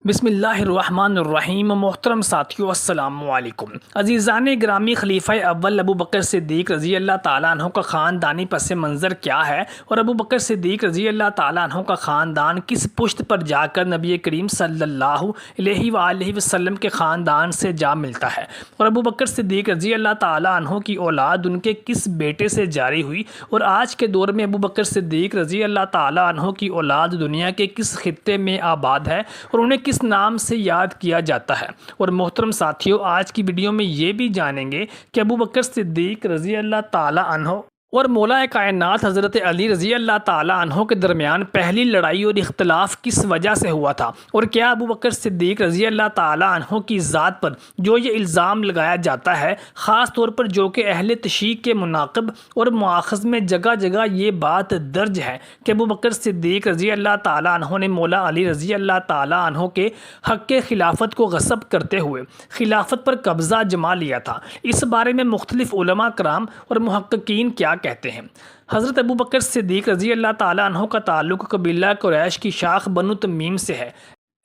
بسم اللہ الرحمن الرحیم۔ محترم ساتھیو، السلام علیکم۔ عزیزان گرامی، خلیفہ اول ابو بکر صدیق رضی اللہ تعالیٰ عنہ کا خاندانی پس منظر کیا ہے اور ابو بکر صدیق رضی اللہ تعالیٰ عنہ کا خاندان کس پشت پر جا کر نبی کریم صلی اللہ علیہ وآلہ وسلم کے خاندان سے جا ملتا ہے، اور ابو بکر صدیق رضی اللہ تعالیٰ عنہ کی اولاد ان کے کس بیٹے سے جاری ہوئی، اور آج کے دور میں ابو بکر صدیق رضی اللہ تعالیٰ عنہ کی اولاد دنیا کے کس خطے میں آباد ہے اور انہیں کس نام سے یاد کیا جاتا ہے۔ اور محترم ساتھیوں، آج کی ویڈیو میں یہ بھی جانیں گے کہ ابو بکر صدیق رضی اللہ تعالی عنہ اور مولا کائنات حضرت علی رضی اللہ تعالی عنہ کے درمیان پہلی لڑائی اور اختلاف کس وجہ سے ہوا تھا، اور کیا ابو بکر صدیق رضی اللہ تعالی عنہ کی ذات پر جو یہ الزام لگایا جاتا ہے، خاص طور پر جو کہ اہل تشیع کے مناقب اور مؤاخذ میں جگہ جگہ یہ بات درج ہے کہ ابو بکر صدیق رضی اللہ تعالی عنہ نے مولا علی رضی اللہ تعالی عنہ کے حق خلافت کو غصب کرتے ہوئے خلافت پر قبضہ جما لیا تھا، اس بارے میں مختلف علماء کرام اور محققین کیا کہتے ہیں۔ حضرت ابو بکر صدیق رضی اللہ تعالیٰ عنہ کا تعلق قبیلہ قریش کی شاخ بنو تمیم سے ہے۔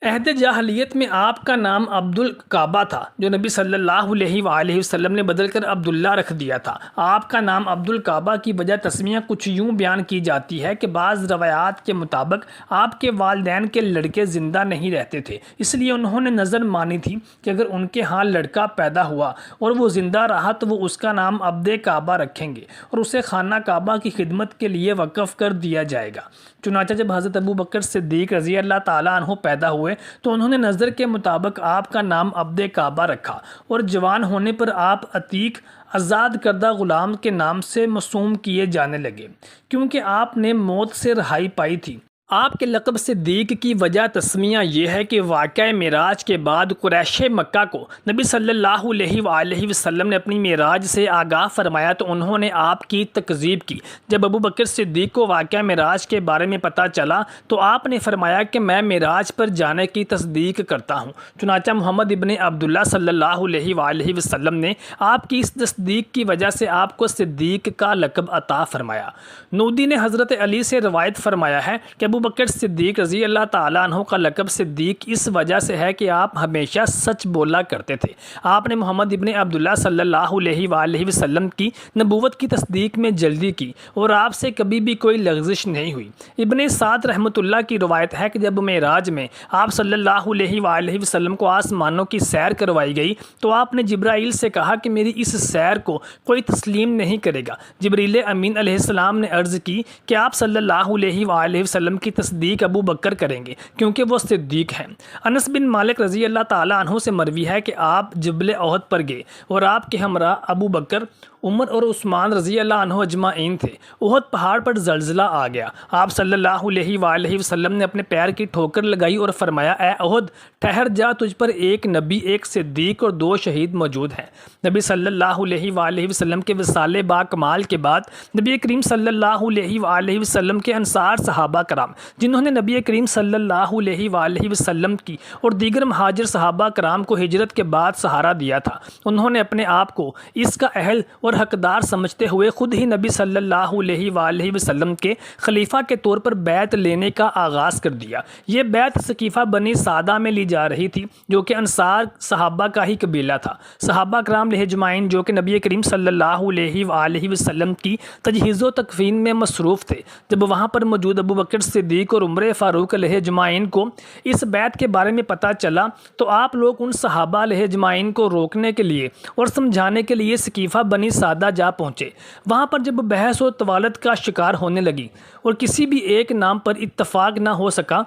عہد جاہلیت میں آپ کا نام عبد الکعبہ تھا، جو نبی صلی اللہ علیہ وآلہ وسلم نے بدل کر عبداللہ رکھ دیا تھا۔ آپ کا نام عبد الکعبہ کی وجہ تسمیہ کچھ یوں بیان کی جاتی ہے کہ بعض روایات کے مطابق آپ کے والدین کے لڑکے زندہ نہیں رہتے تھے، اس لیے انہوں نے نظر مانی تھی کہ اگر ان کے ہاں لڑکا پیدا ہوا اور وہ زندہ رہا تو وہ اس کا نام عبد کعبہ رکھیں گے اور اسے خانہ کعبہ کی خدمت کے لیے وقف کر دیا جائے گا۔ چنانچہ جب حضرت ابو بکر صدیق رضی اللہ تعالیٰ عنہ پیدا ہوئے تو انہوں نے نظر کے مطابق آپ کا نام عبد کعبہ رکھا، اور جوان ہونے پر آپ عتیق آزاد کردہ غلام کے نام سے موسوم کیے جانے لگے، کیونکہ آپ نے موت سے رہائی پائی تھی۔ آپ کے لقب صدیق کی وجہ تسمیہ یہ ہے کہ واقعہ معراج کے بعد قریش مکہ کو نبی صلی اللہ علیہ وآلہ وسلم نے اپنی معراج سے آگاہ فرمایا تو انہوں نے آپ کی تکذیب کی۔ جب ابو بکر صدیق کو واقعہ معراج کے بارے میں پتہ چلا تو آپ نے فرمایا کہ میں معراج پر جانے کی تصدیق کرتا ہوں۔ چنانچہ محمد ابن عبداللہ صلی اللہ علیہ وآلہ وسلم نے آپ کی اس تصدیق کی وجہ سے آپ کو صدیق کا لقب عطا فرمایا۔ نودی نے حضرت علی سے روایت فرمایا ہے کہ ابو بکر صدیق رضی اللہ تعالیٰ عنہ کا لقب صدیق اس وجہ سے ہے کہ آپ ہمیشہ سچ بولا کرتے تھے۔ آپ نے محمد ابن عبداللہ صلی اللہ علیہ وآلہ وسلم کی نبوت کی تصدیق میں جلدی کی اور آپ سے کبھی بھی کوئی لغزش نہیں ہوئی۔ ابن سعد رحمۃ اللہ کی روایت ہے کہ جب معراج میں آپ صلی اللہ علیہ وآلہ وسلم کو آسمانوں کی سیر کروائی گئی تو آپ نے جبرائیل سے کہا کہ میری اس سیر کو کوئی تسلیم نہیں کرے گا۔ جبریل امین علیہ السلام نے عرض کی کہ آپ صلی اللہ علیہ وآلہ وسلم کی تصدیق ابو بکر کریں گے کیونکہ وہ صدیق ہیں۔ انس بن مالک رضی اللہ تعالیٰ عنہ سے مروی ہے کہ آپ جبل احد پر گئے اور آپ کے ہمراہ ابو بکر، عمر اور عثمان رضی اللہ عنہ اجمعین تھے۔ احد پہاڑ پر زلزلہ آ گیا۔ آپ صلی اللہ علیہ وآلہ وسلم نے اپنے پیر کی ٹھوکر لگائی اور فرمایا، اے احد ٹھہر جا، تجھ پر ایک نبی، ایک صدیق اور دو شہید موجود ہیں۔ نبی صلی اللہ علیہ وآلہ وسلم کے وصال با کمال کے بعد نبی کریم صلی اللہ علیہ وآلہ وسلم کے انصار صحابہ کرام، جنہوں نے نبی کریم صلی اللہ علیہ وآلہ وسلم کی اور دیگر مہاجر صحابہ کرام کو ہجرت کے بعد سہارا دیا تھا، انہوں نے اپنے آپ کو اس کا اہل اور حقدار سمجھتے ہوئے خود ہی نبی صلی اللہ علیہ وآلہ وسلم کے خلیفہ کے طور پر بیعت لینے کا آغاز کر دیا۔ یہ بیعت ثقیفہ بنی سعدہ میں لی جا رہی تھی، جو کہ انصار صحابہ کا ہی قبیلہ تھا۔ صحابہ کرام اجمعین جو کہ نبی کریم صلی اللہ علیہ وآلہ وسلم کی تجہیز و تکفین میں مصروف تھے، جب وہاں پر موجود ابو بکر صدیق اور عمر فاروق علیہ اجمعین کو اس بیعت کے بارے میں پتہ چلا تو آپ لوگ ان صحابہ علیہ اجمعین کو روکنے کے لیے اور سمجھانے کے لیے ثقیفہ بنی سعدہ جا پہنچے۔ وہاں پر جب بحث و طوالت کا شکار ہونے لگی اور کسی بھی ایک نام پر اتفاق نہ ہو سکا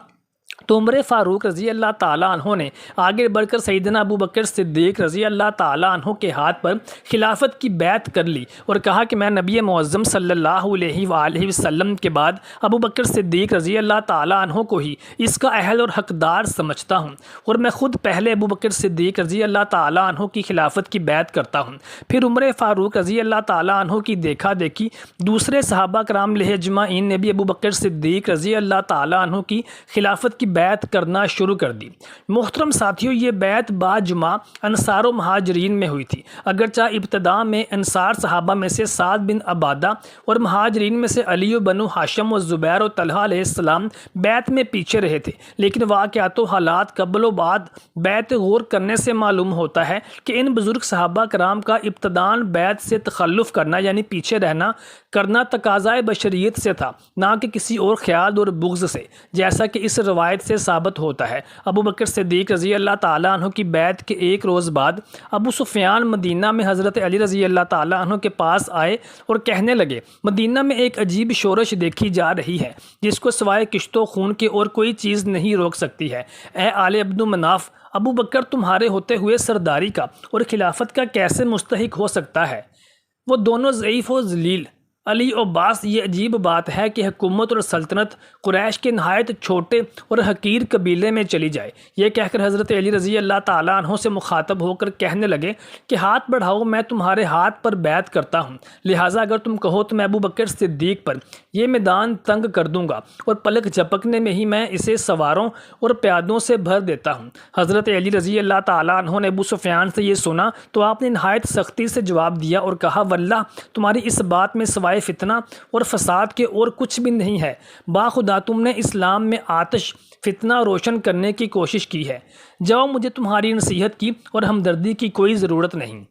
تو عمر فاروق رضی اللہ تعالیٰ عنہ نے آگے بڑھ کر سیدنا ابو بکر صدیق رضی اللہ تعالیٰ عنہ کے ہاتھ پر خلافت کی بیعت کر لی اور کہا کہ میں نبی معظم صلی اللہ علیہ وآلہ وسلم کے بعد ابو بکر صدیق رضی اللہ تعالیٰ عنہ کو ہی اس کا اہل اور حقدار سمجھتا ہوں، اور میں خود پہلے ابو بکر صدیق رضی اللہ تعالیٰ عنہ کی خلافت کی بیعت کرتا ہوں۔ پھر عمر فاروق رضی اللہ تعالیٰ عنہ کی دیکھا دیکھی دوسرے صحابہ کرام اجمعین نے بھی ابو بکر صدیق رضی اللہ تعالیٰ عنہ کی خلافت کی کی بیعت کرنا شروع کر دی۔ محترم ساتھیوں، یہ بیعت باجمع انصار و مہاجرین میں ہوئی تھی۔ اگرچہ ابتدا میں انصار صحابہ میں سے سعد بن عبادہ اور مہاجرین میں سے علی و بنو ہاشم و زبیر و طلحہ علیہ السلام بیعت میں پیچھے رہے تھے، لیکن واقعات و حالات قبل و بعد بیعت غور کرنے سے معلوم ہوتا ہے کہ ان بزرگ صحابہ کرام کا ابتداً بیعت سے تخلف کرنا یعنی پیچھے رہنا کرنا تقاضائے بشریت سے تھا، نہ کہ کسی اور خیال اور بغض سے، جیسا کہ اس روایت سے ثابت ہوتا ہے۔ ابو بکر صدیق رضی اللہ تعالیٰ عنہ کی بیعت کے ایک روز بعد ابو سفیان مدینہ میں حضرت علی رضی اللہ تعالیٰ عنہ کے پاس آئے اور کہنے لگے، مدینہ میں ایک عجیب شورش دیکھی جا رہی ہے جس کو سوائے کشت و خون کے اور کوئی چیز نہیں روک سکتی ہے۔ اے آل عبد مناف، ابو بکر تمہارے ہوتے ہوئے سرداری کا اور خلافت کا کیسے مستحق ہو سکتا ہے؟ وہ دونوں ضعیف و ذلیل۔ علی عباس، یہ عجیب بات ہے کہ حکومت اور سلطنت قریش کے نہایت چھوٹے اور حقیر قبیلے میں چلی جائے۔ یہ کہہ کر حضرت علی رضی اللہ تعالیٰ عنہ سے مخاطب ہو کر کہنے لگے کہ ہاتھ بڑھاؤ، میں تمہارے ہاتھ پر بیعت کرتا ہوں، لہٰذا اگر تم کہو تو میں ابو بکر صدیق پر یہ میدان تنگ کر دوں گا اور پلک جھپکنے میں ہی میں اسے سواروں اور پیادوں سے بھر دیتا ہوں۔ حضرت علی رضی اللہ تعالیٰ عنہ نے ابو سفیان سے یہ سنا تو آپ نے نہایت سختی سے جواب دیا اور کہا، واللہ تمہاری اس بات میں سوائے فتنہ اور فساد کے اور کچھ بھی نہیں ہے۔ باخدا تم نے اسلام میں آتش فتنہ روشن کرنے کی کوشش کی ہے۔ جاؤ، مجھے تمہاری نصیحت کی اور ہمدردی کی کوئی ضرورت نہیں۔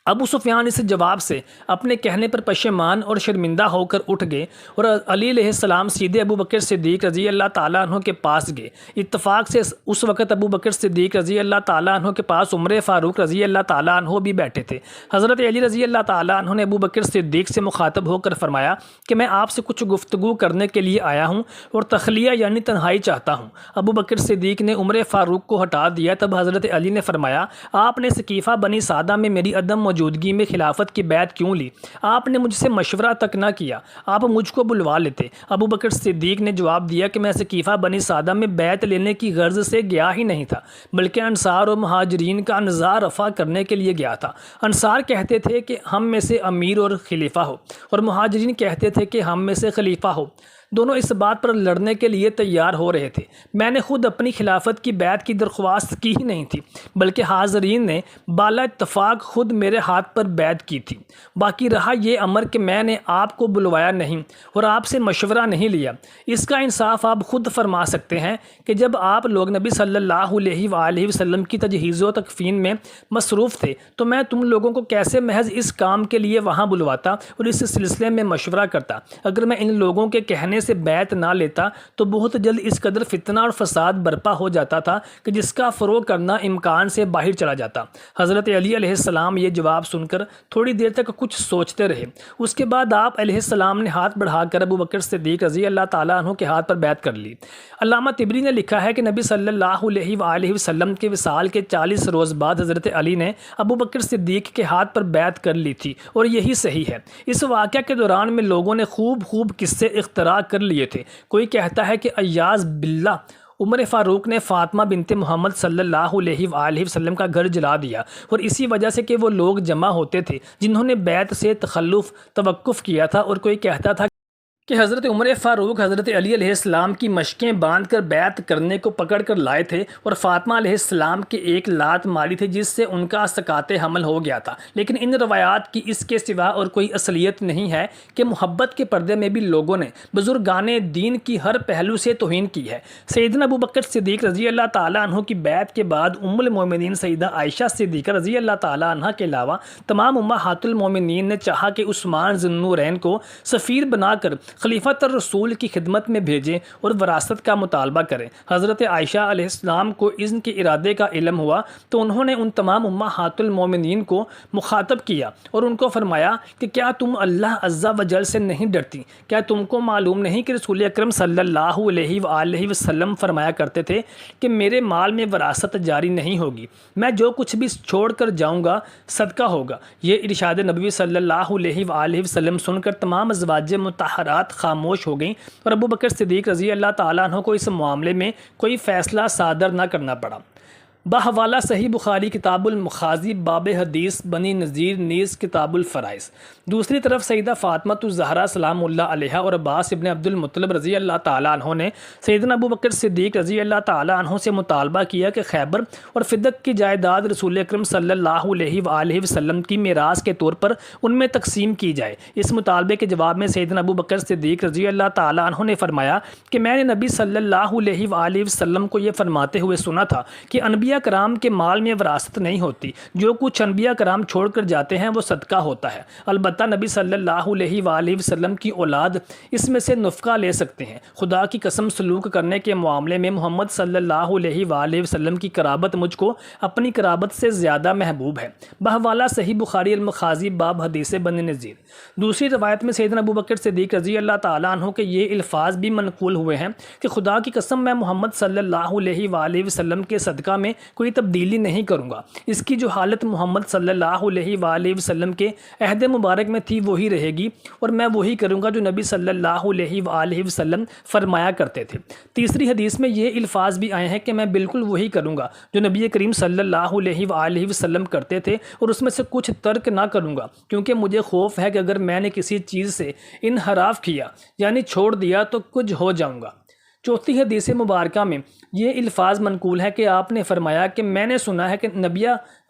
ابو سفیان اس جواب سے اپنے کہنے پر پشیمان اور شرمندہ ہو کر اٹھ گئے اور علی علیہ السلام سیدھے ابو بکر صدیق رضی اللہ تعالیٰ عنہ کے پاس گئے۔ اتفاق سے اس وقت ابو بکر صدیق رضی اللہ تعالیٰ عنہ کے پاس عمر فاروق رضی اللہ تعالیٰ عنہ بھی بیٹھے تھے۔ حضرت علی رضی اللہ تعالیٰ عنہ نے ابو بکر صدیق سے مخاطب ہو کر فرمایا کہ میں آپ سے کچھ گفتگو کرنے کے لیے آیا ہوں اور تخلیہ یعنی تنہائی چاہتا ہوں۔ ابو بکر صدیق نے عمر فاروق کو ہٹا دیا۔ تب حضرت علی نے فرمایا، آپ نے ثقیفہ بنی سعدہ میں میری عدم موجودگی میں خلافت کی بیعت کیوں لی؟ آپ نے مجھ سے مشورہ تک نہ کیا، آپ مجھ کو بلوا لیتے۔ ابو بکر صدیق نے جواب دیا کہ میں ثقیفہ بنی سعدہ میں بیعت لینے کی غرض سے گیا ہی نہیں تھا، بلکہ انصار و مہاجرین کا نزاع رفع کرنے کے لیے گیا تھا۔ انصار کہتے تھے کہ ہم میں سے امیر اور خلیفہ ہو، اور مہاجرین کہتے تھے کہ ہم میں سے خلیفہ ہو۔ دونوں اس بات پر لڑنے کے لیے تیار ہو رہے تھے۔ میں نے خود اپنی خلافت کی بیعت کی درخواست کی ہی نہیں تھی، بلکہ حاضرین نے بالا اتفاق خود میرے ہاتھ پر بیعت کی تھی۔ باقی رہا یہ امر کہ میں نے آپ کو بلوایا نہیں اور آپ سے مشورہ نہیں لیا، اس کا انصاف آپ خود فرما سکتے ہیں کہ جب آپ لوگ نبی صلی اللہ علیہ وآلہ وسلم کی تجہیز و تکفین میں مصروف تھے تو میں تم لوگوں کو کیسے محض اس کام کے لیے وہاں بلواتا اور اس سلسلے میں مشورہ کرتا؟ اگر میں ان لوگوں کے کہنے سے بیعت نہ لیتا تو بہت جلد اس قدر فتنہ اور فساد برپا ہو جاتا تھا کہ جس کا فروغ کرنا امکان سے باہر چلا جاتا۔ حضرت علی علیہ السلام یہ جواب سن کر تھوڑی دیر تک کچھ سوچتے رہے۔ اس کے بعد آپ علیہ السلام نے ہاتھ بڑھا کر ابو بکر صدیق رضی اللہ تعالیٰ عنہ کے ہاتھ پر بیعت کر لی۔ علامہ طبری نے لکھا ہے کہ نبی صلی اللہ علیہ وآلہ وسلم کے وصال کے 40 روز بعد حضرت علی نے ابو بکر صدیق کے ہاتھ پر بیعت کر لی تھی، اور یہی صحیح ہے۔ اس واقعہ کے دوران میں لوگوں نے خوب قصے اختراع کر لیے تھے۔ کوئی کہتا ہے کہ ایاز باللہ عمر فاروق نے فاطمہ بنت محمد صلی اللہ علیہ وآلہ وسلم کا گھر جلا دیا، اور اسی وجہ سے کہ وہ لوگ جمع ہوتے تھے جنہوں نے بیعت سے توقف کیا تھا، اور کوئی کہتا تھا کہ حضرت عمر فاروق حضرت علی علیہ السلام کی مشقیں باندھ کر بیعت کرنے کو پکڑ کر لائے تھے اور فاطمہ علیہ السلام کے ایک لات ماری تھی جس سے ان کا سکات حمل ہو گیا تھا۔ لیکن ان روایات کی اس کے سوا اور کوئی اصلیت نہیں ہے کہ محبت کے پردے میں بھی لوگوں نے بزرگان دین کی ہر پہلو سے توہین کی ہے۔ سیدنا ابو بکر صدیق رضی اللہ تعالیٰ عنہ کی بیعت کے بعد ام المومنین سیدہ عائشہ صدیقہ رضی اللہ تعالیٰ عنہ کے علاوہ تمام امہات المومنین نے چاہا کہ عثمان ذی النورین کو سفیر بنا کر خلیفۃ الرسول کی خدمت میں بھیجیں اور وراثت کا مطالبہ کریں۔ حضرت عائشہ علیہ السلام کو ان کے ارادے کا علم ہوا تو انہوں نے ان تمام امہات المومنین کو مخاطب کیا اور ان کو فرمایا کہ کیا تم اللہ عز و جل سے نہیں ڈرتی؟ کیا تم کو معلوم نہیں کہ رسول اکرم صلی اللہ علیہ وآلہ وسلم فرمایا کرتے تھے کہ میرے مال میں وراثت جاری نہیں ہوگی، میں جو کچھ بھی چھوڑ کر جاؤں گا صدقہ ہوگا۔ یہ ارشاد نبوی صلی اللہ علیہ وآلہ وسلم سن کر تمام ازواج مطہرات خاموش ہو گئیں اور ابو بکر صدیق رضی اللہ تعالیٰ عنہ کو اس معاملے میں کوئی فیصلہ صادر نہ کرنا پڑا۔ بحوالہ صحیح بخاری کتاب المغازی باب حدیث بنی نذیر نیز کتاب الفرائض۔ دوسری طرف سیدہ فاطمہ الزہرا سلام اللہ علیہا اور عباس ابن عبد المطلب رضی اللہ تعالیٰ عنہ نے سیدنا ابو بکر صدیق رضی اللہ تعالیٰ عنہ سے مطالبہ کیا کہ خیبر اور فدق کی جائیداد رسول اکرم صلی اللہ علیہ وآلہ وسلم کی میراث کے طور پر ان میں تقسیم کی جائے۔ اس مطالبے کے جواب میں سیدنا ابو بکر صدیق رضی اللہ تعالیٰ عنہ نے فرمایا کہ میں نے نبی صلی اللہ علیہ وآلہ وسلم کو یہ فرماتے ہوئے سنا تھا کہ انبیاء کرام کے مال میں وراثت نہیں ہوتی، جو کچھ انبیاء کرام چھوڑ کر جاتے ہیں وہ صدقہ ہوتا ہے، البتہ نبی صلی اللہ علیہ وآلہ وسلم کی اولاد اس میں سے نفقہ لے سکتے ہیں۔ خدا کی قسم سلوک کرنے کے معاملے میں محمد صلی اللہ علیہ وآلہ وسلم کی قرابت مجھ کو اپنی قرابت سے زیادہ محبوب ہے۔ بحوالہ صحیح بخاری المغازی باب حدیث بنی نذیر۔ دوسری روایت میں سیدنا ابو بکر صدیق رضی اللہ تعالیٰ عنہ کے یہ الفاظ بھی منقول ہوئے ہیں کہ خدا کی قسم میں محمد صلی اللہ علیہ وآلہ وسلم کے صدقہ میں کوئی تبدیلی نہیں کروں گا، اس کی جو حالت محمد صلی اللہ علیہ وآلہ وسلم کے عہد مبارک میں تھی وہی رہے گی، اور میں وہی کروں گا جو نبی صلی اللہ علیہ وآلہ وسلم فرمایا کرتے تھے۔ تیسری حدیث میں یہ الفاظ بھی آئے ہیں کہ میں بالکل وہی کروں گا جو نبی کریم صلی اللہ علیہ وآلہ وسلم کرتے تھے، اور اس میں سے کچھ ترک نہ کروں گا، کیونکہ مجھے خوف ہے کہ اگر میں نے کسی چیز سے انحراف کیا یعنی چھوڑ دیا تو کچھ ہو جاؤں گا۔ چوتھی حدیث مبارکہ میں یہ الفاظ منقول ہے کہ آپ نے فرمایا کہ میں نے سنا ہے کہ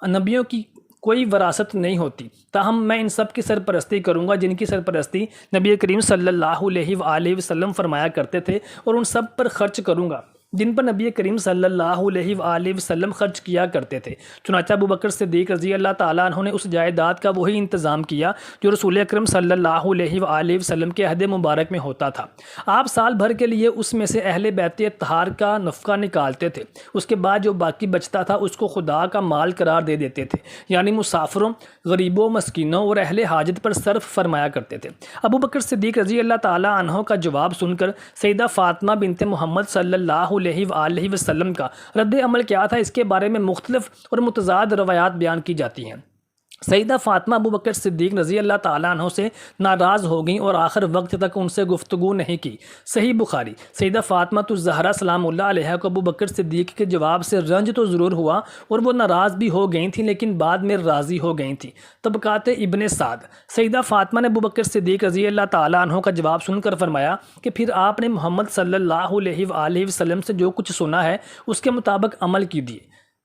نبیوں کی کوئی وراثت نہیں ہوتی، تاہم میں ان سب کی سرپرستی کروں گا جن کی سرپرستی نبی کریم صلی اللہ علیہ وآلہ وسلم فرمایا کرتے تھے، اور ان سب پر خرچ کروں گا جن پر نبی کریم صلی اللہ علیہ وآلہ وسلم خرچ کیا کرتے تھے۔ چنانچہ ابو بکر صدیق رضی اللہ تعالیٰ عنہ نے اس جائیداد کا وہی انتظام کیا جو رسول اکرم صلی اللہ علیہ وآلہ وسلم کے عہد مبارک میں ہوتا تھا۔ آپ سال بھر کے لیے اس میں سے اہل بیت اطہار کا نفقہ نکالتے تھے، اس کے بعد جو باقی بچتا تھا اس کو خدا کا مال قرار دے دیتے تھے، یعنی مسافروں، غریبوں، مسکینوں اور اہل حاجت پر صرف فرمایا کرتے تھے۔ ابو بکر صدیق رضی اللہ تعالیٰ عنہ کا جواب سن کر سیدہ فاطمہ بنت محمد صلی اللہ علیہ وآلہ وسلم کا رد عمل کیا تھا، اس کے بارے میں مختلف اور متضاد روایات بیان کی جاتی ہیں۔ سیدہ فاطمہ ابو بکر صدیق رضی اللہ تعالیٰ عنہ سے ناراض ہو گئیں اور آخر وقت تک ان سے گفتگو نہیں کی۔ صحیح بخاری۔ سیدہ فاطمہ الزہرا سلام اللہ علیہ کو ابو بکر صدیق کے جواب سے رنج تو ضرور ہوا اور وہ ناراض بھی ہو گئی تھیں، لیکن بعد میں راضی ہو گئی تھیں۔ طبقات ابن سعد۔ سیدہ فاطمہ نے ابو بکر صدیق رضی اللہ تعالیٰ عنہ کا جواب سن کر فرمایا کہ پھر آپ نے محمد صلی اللہ علیہ وآلہ وسلم سے جو کچھ سنا ہے اس کے مطابق عمل کیجیے۔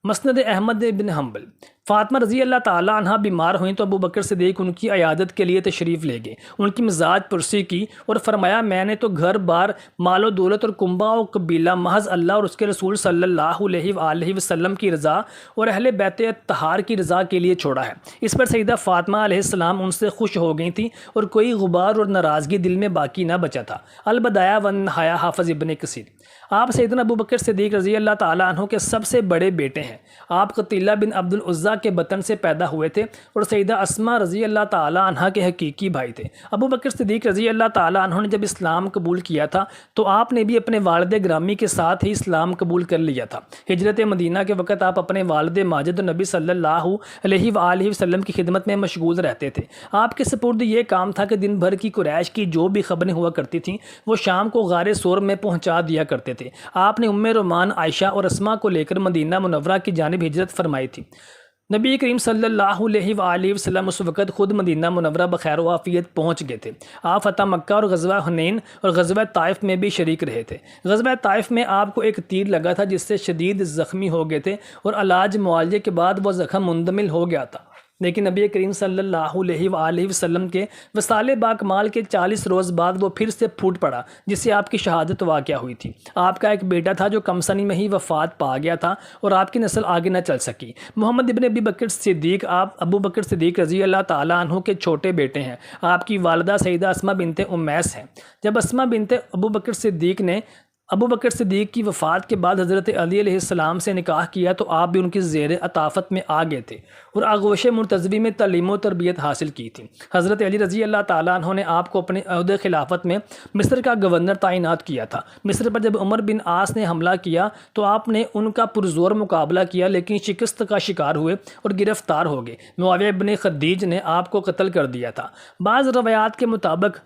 مسند احمد بن حنبل۔ فاطمہ رضی اللہ تعالیٰ عنہ بیمار ہوئیں تو ابو بکر صدیق ان کی عیادت کے لیے تشریف لے گئے، ان کی مزاج پرسی کی اور فرمایا میں نے تو گھر بار، مال و دولت اور کنبہ و قبیلہ محض اللہ اور اس کے رسول صلی اللہ علیہ وآلہ وسلم کی رضا اور اہل بیت اطہار کی رضا کے لیے چھوڑا ہے۔ اس پر سیدہ فاطمہ علیہ السلام ان سے خوش ہو گئی تھیں اور کوئی غبار اور ناراضگی دل میں باقی نہ بچا تھا۔ البدایہ والنہایہ حافظ ابن کثیر۔ آپ سیدنا ابو بکر صدیق رضی اللہ تعالیٰ عنہ کے سب سے بڑے بیٹے ہیں۔ آپ قتیلہ بن عبد العزیٰ کے بطن سے پیدا ہوئے تھے اور سیدہ اسماء رضی اللہ تعالیٰ عنہ کے حقیقی بھائی تھے۔ ابو بکر صدیق رضی اللہ تعالیٰ عنہ نے جب اسلام قبول کیا تھا تو آپ نے بھی اپنے والد گرامی کے ساتھ ہی اسلام قبول کر لیا تھا۔ ہجرت مدینہ کے وقت آپ اپنے والد ماجد نبی صلی اللہ علیہ وآلہ وسلم کی خدمت میں مشغول رہتے تھے۔ آپ کے سپرد یہ کام تھا کہ دن بھر کی قریش کی جو بھی خبریں ہوا کرتی تھیں وہ شام کو غار ثور میں پہنچا دیا کرتے تھے۔ آپ نے ام رومان، عائشہ اور اسماء کو لے کر مدینہ منورہ کی جانب ہجرت فرمائی تھی۔ نبی کریم صلی اللہ علیہ وآلہ وسلم اس وقت خود مدینہ منورہ بخیر و عافیت پہنچ گئے تھے۔ آپ فتح مکہ اور غزوہ حنین اور غزوہ طائف میں بھی شریک رہے تھے۔ غزوہ طائف میں آپ کو ایک تیر لگا تھا جس سے شدید زخمی ہو گئے تھے اور علاج معالجے کے بعد وہ زخم مندمل ہو گیا تھا، لیکن نبی کریم صلی اللہ علیہ وآلہ وسلم کے وصال باکمال کے 40 روز بعد وہ پھر سے پھوٹ پڑا، جس سے آپ کی شہادت واقع ہوئی تھی۔ آپ کا ایک بیٹا تھا جو کم سنی میں ہی وفات پا گیا تھا اور آپ کی نسل آگے نہ چل سکی۔ محمد ابن ابی بکر صدیق آپ ابو بکر صدیق رضی اللہ تعالیٰ عنہ کے چھوٹے بیٹے ہیں۔ آپ کی والدہ سیدہ اسماء بنت امیس ہیں۔ جب اسماء بنت ابو بکر صدیق نے ابو بکر صدیق کی وفات کے بعد حضرت علی علیہ السلام سے نکاح کیا تو آپ بھی ان کی زیر عطافت میں آ گئے تھے اور آغوش مرتضوی میں تعلیم و تربیت حاصل کی تھی۔ حضرت علی رضی اللہ تعالیٰ عنہ نے آپ کو اپنے عہدۂ خلافت میں مصر کا گورنر تعینات کیا تھا۔ مصر پر جب عمر بن عاص نے حملہ کیا تو آپ نے ان کا پرزور مقابلہ کیا، لیکن شکست کا شکار ہوئے اور گرفتار ہو گئے۔ معاویہ بن خدیج نے آپ کو قتل کر دیا تھا۔ بعض روایات کے مطابق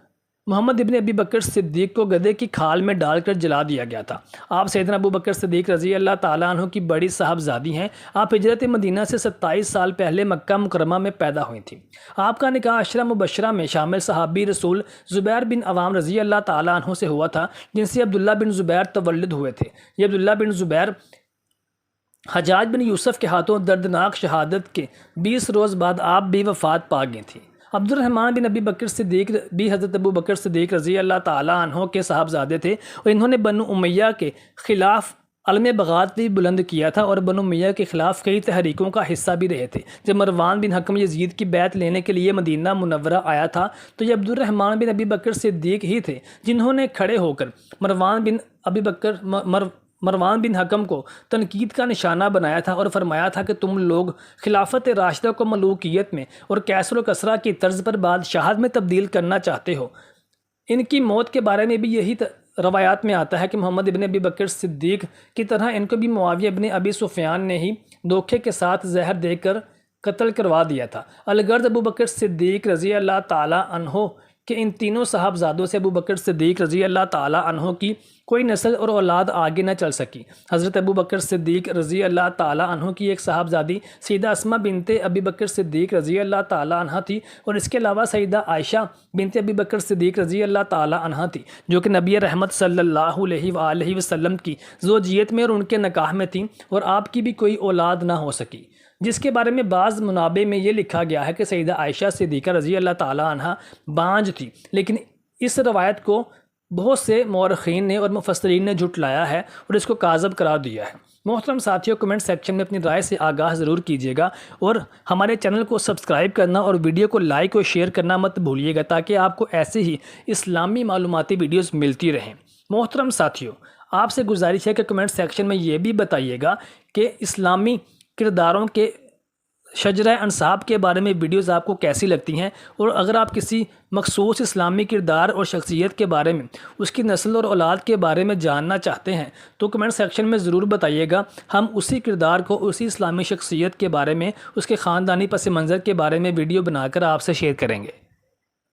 محمد ابن ابی بکر صدیق کو گدھے کی کھال میں ڈال کر جلا دیا گیا تھا۔ آپ سیدنا ابو بکر صدیق رضی اللہ تعالیٰ عنہ کی بڑی صاحبزادی ہیں۔ آپ ہجرت مدینہ سے 27 سال پہلے مکہ مکرمہ میں پیدا ہوئی تھیں۔ آپ کا نکاح عشرہ مبشرہ میں شامل صحابی رسول زبیر بن عوام رضی اللہ تعالیٰ عنہ سے ہوا تھا، جن سے عبداللہ بن زبیر تولد ہوئے تھے۔ یہ عبداللہ بن زبیر حجاج بن یوسف کے ہاتھوں دردناک شہادت کے 20 روز بعد آپ بھی وفات پا گئی تھیں۔ عبد الرحمن بن ابی بکر صدیق بھی حضرت ابو بکر صدیق رضی اللہ تعالیٰ عنہ کے صاحبزادے تھے، اور انہوں نے بنو امیہ کے خلاف علم بغاوت بھی بلند کیا تھا اور بنو امیہ کے خلاف کئی تحریکوں کا حصہ بھی رہے تھے۔ جب مروان بن حکم یزید کی بیعت لینے کے لیے مدینہ منورہ آیا تھا تو یہ عبد الرحمن بن ابی بکر صدیق ہی تھے جنہوں نے کھڑے ہو کر مروان بن حکم کو تنقید کا نشانہ بنایا تھا اور فرمایا تھا کہ تم لوگ خلافت راشدہ کو ملوکیت میں اور کیسر و کسرا کی طرز پر بادشاہت میں تبدیل کرنا چاہتے ہو۔ ان کی موت کے بارے میں بھی یہی روایات میں آتا ہے کہ محمد ابن ابی بکر صدیق کی طرح ان کو بھی معاویہ ابن ابی سفیان نے ہی دھوکے کے ساتھ زہر دے کر قتل کروا دیا تھا۔ الغرض ابو بکر صدیق رضی اللہ تعالیٰ عنہ کہ ان تینوں صاحبزادوں سے ابو بکر صدیق رضی اللہ تعالیٰ عنہ کی کوئی نسل اور اولاد آگے نہ چل سکی۔ حضرت ابو بکر صدیق رضی اللہ تعالیٰ عنہ کی ایک صاحبزادی سیدہ اسماء بنت ابی بکر صدیق رضی اللہ تعالیٰ عنہ تھی، اور اس کے علاوہ سیدہ عائشہ بنت ابی بکر صدیق رضی اللہ تعالیٰ عنہ تھی، جو کہ نبی رحمت صلی اللہ علیہ وآلہ وسلم کی زوجیت میں اور ان کے نکاح میں تھیں، اور آپ کی بھی کوئی اولاد نہ ہو سکی، جس کے بارے میں بعض منابع میں یہ لکھا گیا ہے کہ سیدہ عائشہ صدیقہ رضی اللہ تعالیٰ عنہ بانج تھی، لیکن اس روایت کو بہت سے مورخین نے اور مفسرین نے جھٹلایا ہے اور اس کو کاذب قرار دیا ہے۔ محترم ساتھیوں، کمنٹ سیکشن میں اپنی رائے سے آگاہ ضرور کیجیے گا، اور ہمارے چینل کو سبسکرائب کرنا اور ویڈیو کو لائک اور شیئر کرنا مت بھولیے گا، تاکہ آپ کو ایسے ہی اسلامی معلوماتی ویڈیوز ملتی رہیں۔ محترم ساتھیوں، آپ سے گزارش ہے کہ کمنٹ سیکشن میں یہ بھی بتائیے گا کہ اسلامی کرداروں کے شجرہ انصاب کے بارے میں ویڈیوز آپ کو کیسی لگتی ہیں، اور اگر آپ کسی مخصوص اسلامی کردار اور شخصیت کے بارے میں، اس کی نسل اور اولاد کے بارے میں جاننا چاہتے ہیں تو کمنٹ سیکشن میں ضرور بتائیے گا۔ ہم اسی کردار کو، اسی اسلامی شخصیت کے بارے میں، اس کے خاندانی پس منظر کے بارے میں ویڈیو بنا کر آپ سے شیئر کریں گے۔